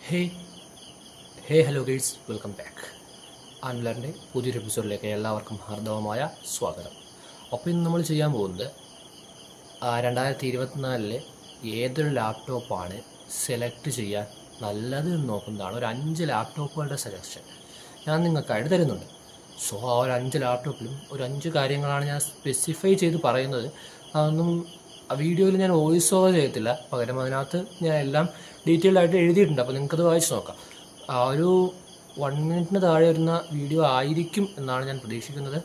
ഹേ hello guys, welcome back. ആൻലറിൻ്റെ പുതിയൊരു എപ്പിസോഡിലേക്ക് എല്ലാവർക്കും ഹാർദവമായ സ്വാഗതം. അപ്പോൾ ഇന്ന് നമ്മൾ ചെയ്യാൻ പോകുന്നത് 2024 ഏതൊരു ലാപ്ടോപ്പാണ് സെലക്ട് ചെയ്യാൻ നല്ലത് എന്ന് നോക്കുന്നതാണ്. ഒരു 5 ലാപ്ടോപ്പുകളുടെ സെലക്ഷൻ ഞാൻ നിങ്ങൾക്കായിട്ട് തരുന്നുണ്ട്. സോ ആ ഒരു 5 ലാപ്ടോപ്പിലും ഒരു 5 കാര്യങ്ങളാണ് ഞാൻ സ്പെസിഫൈ ചെയ്ത് പറയുന്നത്. അതൊന്നും വീഡിയോയിൽ ഞാൻ വോയിസ് ഓവർ ചെയ്യത്തില്ല, പകരം അതിനകത്ത് ഞാൻ എല്ലാം ഡീറ്റെയിൽഡ് ആയിട്ട് എഴുതിയിട്ടുണ്ട്. അപ്പോൾ നിങ്ങൾക്കത് വായിച്ച് നോക്കാം. ആ ഒരു 1 മിനിറ്റിന് താഴെ വരുന്ന വീഡിയോ ആയിരിക്കും എന്നാണ് ഞാൻ പ്രതീക്ഷിക്കുന്നത്.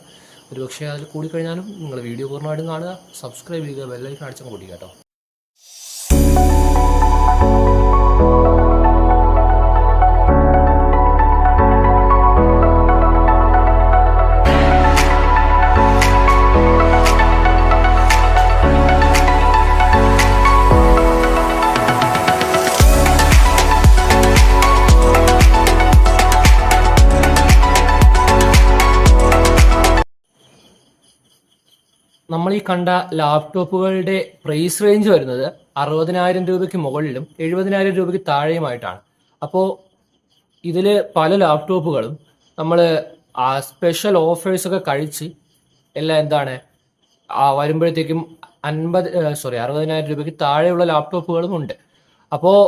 ഒരുപക്ഷെ അതിൽ കൂടിക്കഴിഞ്ഞാലും നിങ്ങൾ വീഡിയോ പൂർണ്ണമായിട്ടും കാണുക, സബ്സ്ക്രൈബ് ചെയ്യുക, ബെല്ലൈക്കൺ അടിച്ചങ്ങ് കൂടി കേട്ടോ. നമ്മൾ ഈ കണ്ട ലാപ്ടോപ്പുകളുടെ പ്രൈസ് റേഞ്ച് വരുന്നത് 60,000 രൂപയ്ക്ക് മുകളിലും 70,000 രൂപയ്ക്ക് താഴെയുമായിട്ടാണ്. അപ്പോൾ ഇതിൽ പല ലാപ്ടോപ്പുകളും നമ്മൾ ആ സ്പെഷ്യൽ ഓഫേഴ്സൊക്കെ കഴിച്ച് എല്ലാം വരുമ്പോഴത്തേക്കും 60,000 രൂപയ്ക്ക് താഴെയുള്ള ലാപ്ടോപ്പുകളും ഉണ്ട്. അപ്പോൾ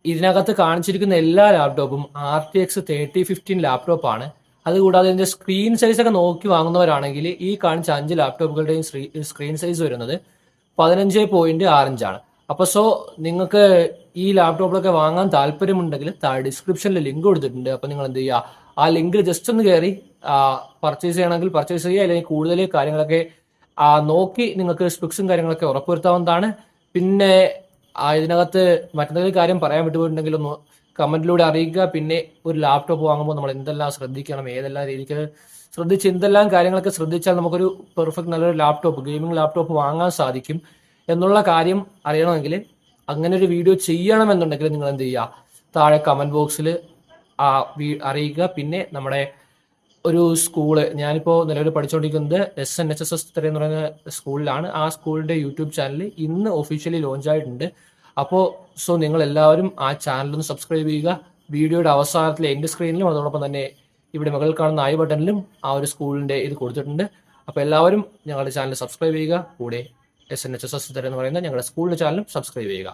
ഇതിനകത്ത് കാണിച്ചിരിക്കുന്ന എല്ലാ ലാപ്ടോപ്പും RTX 3015 ലാപ്ടോപ്പാണ്. അതുകൂടാതെ ഇതിന്റെ സ്ക്രീൻ സൈസ് ഒക്കെ നോക്കി വാങ്ങുന്നവരാണെങ്കിൽ ഈ കാണിച്ച 5 ലാപ്ടോപ്പുകളുടെയും സ്ക്രീൻ സൈസ് വരുന്നത് 15.6 ഇഞ്ചാണ്. അപ്പോൾ നിങ്ങൾക്ക് ഈ ലാപ്ടോപ്പിലൊക്കെ വാങ്ങാൻ താല്പര്യമുണ്ടെങ്കിൽ താഴെ ഡിസ്ക്രിപ്ഷനിൽ ലിങ്ക് കൊടുത്തിട്ടുണ്ട്. അപ്പോൾ നിങ്ങൾ എന്ത് ചെയ്യുക, ആ ലിങ്കിൽ ജസ്റ്റ് ഒന്ന് കയറി പർച്ചേസ് ചെയ്യണമെങ്കിൽ പർച്ചേസ് ചെയ്യുക, അല്ലെങ്കിൽ കൂടുതൽ കാര്യങ്ങളൊക്കെ നോക്കി നിങ്ങൾക്ക് സ്പെക്സും കാര്യങ്ങളൊക്കെ ഉറപ്പുവരുത്താവുന്നതാണ്. പിന്നെ ഇതിനകത്ത് മറ്റെന്തെങ്കിലും കാര്യം പറയാൻ വിട്ടുപോയിട്ടുണ്ടെങ്കിൽ ഒന്ന് കമന്റിലൂടെ അറിയിക്കുക. പിന്നെ ഒരു ലാപ്ടോപ്പ് വാങ്ങുമ്പോൾ നമ്മൾ എന്തെല്ലാം ശ്രദ്ധിക്കണം, ഏതെല്ലാം രീതിക്ക് ശ്രദ്ധിച്ച് എന്തെല്ലാം കാര്യങ്ങളൊക്കെ ശ്രദ്ധിച്ചാൽ നമുക്കൊരു പെർഫെക്റ്റ് നല്ലൊരു ലാപ്ടോപ്പ്, ഗെയിമിംഗ് ലാപ്ടോപ്പ് വാങ്ങാൻ സാധിക്കും എന്നുള്ള കാര്യം അറിയണമെങ്കിൽ, അങ്ങനെ ഒരു വീഡിയോ ചെയ്യണമെന്നുണ്ടെങ്കിൽ നിങ്ങൾ എന്ത് ചെയ്യുക, താഴെ കമന്റ് ബോക്സിൽ അറിയിക്കുക. പിന്നെ നമ്മുടെ ഒരു സ്കൂള്, ഞാനിപ്പോൾ നിലവിൽ പഠിച്ചുകൊണ്ടിരിക്കുന്നത് SNHSS എന്ന് പറയുന്ന സ്കൂളിലാണ്. ആ സ്കൂളിന്റെ യൂട്യൂബ് ചാനൽ ഇന്ന് ഒഫീഷ്യലി ലോഞ്ച് ആയിട്ടുണ്ട്. അപ്പോൾ നിങ്ങൾ എല്ലാവരും ആ ചാനലൊന്ന് സബ്സ്ക്രൈബ് ചെയ്യുക. വീഡിയോയുടെ അവസാനത്തിൽ എൻ്റെ സ്ക്രീനിലും അതോടൊപ്പം തന്നെ ഇവിടെ മുകളിൽ കാണുന്ന ഐ ബട്ടണിലും ആ ഒരു സ്കൂളിൻ്റെ ഇത് കൊടുത്തിട്ടുണ്ട്. അപ്പോൾ എല്ലാവരും ഞങ്ങളുടെ ചാനൽ സബ്സ്ക്രൈബ് ചെയ്യുക. കൂടെ SNHSS എന്ന് പറയുന്ന ഞങ്ങളുടെ സ്കൂളിൻ്റെ ചാനലും സബ്സ്ക്രൈബ് ചെയ്യുക.